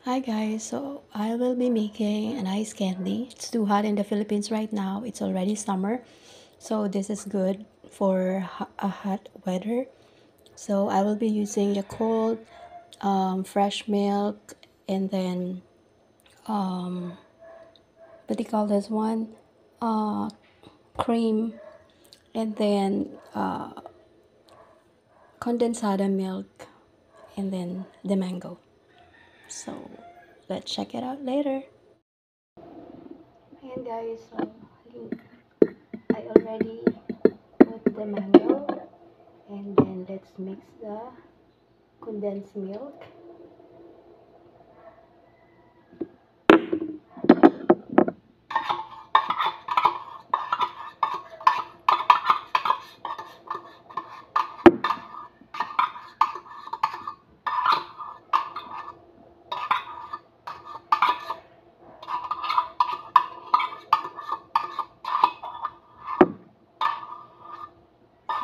Hi guys, so I will be making an ice candy. It's too hot in the Philippines right now. It's already summer, so this is good for a hot weather. So I will be using Yakult, fresh milk, and then what do you call this one? Uh, Cream, and then condensada milk, and then the mango. So let's check it out later. Ayan guys, so I already put the mango, and then let's mix the condensed milk.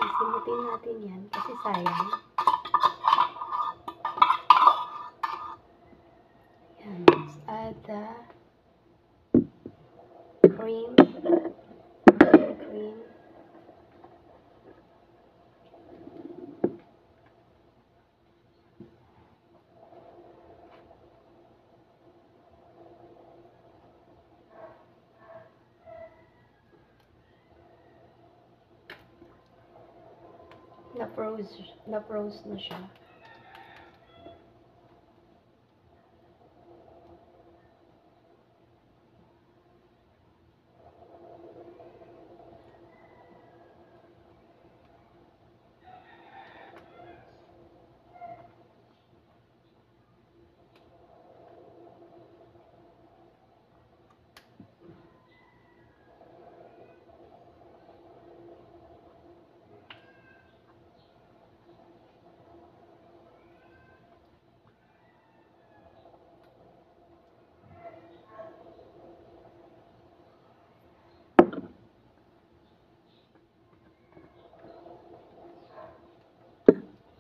Sisimutin natin yan kasi sayang. Yan, let's add the cream. Cream. Na-froze na siya.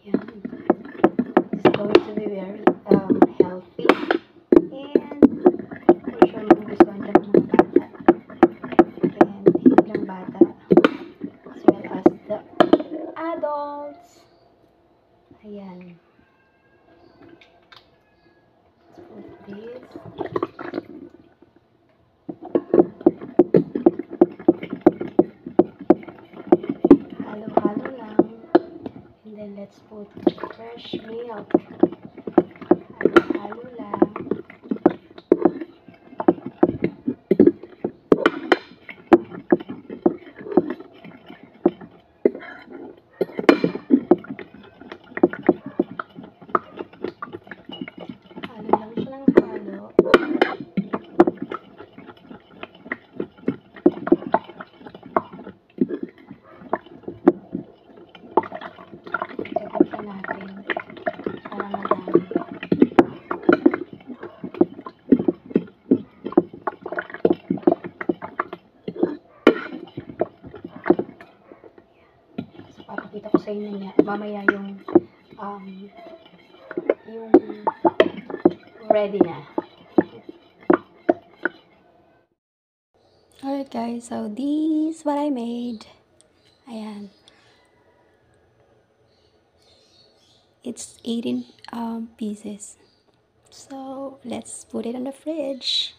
Yan. It's going to be very healthy. And for sure magugustuhan ka ng mga bata. And hindi lang bata, as well as the adults. Ayan. Let's put this. Halo-halo lang. And then let's put fresh milk. Halo-halo lang. Halo lang siya ng halo. Tsaga natin para madami. So, papakita ko sa inyo niya, mamaya yung ready na. Alright guys, so this is what I made. Ayan. It's 18 pieces. So let's put it in the fridge.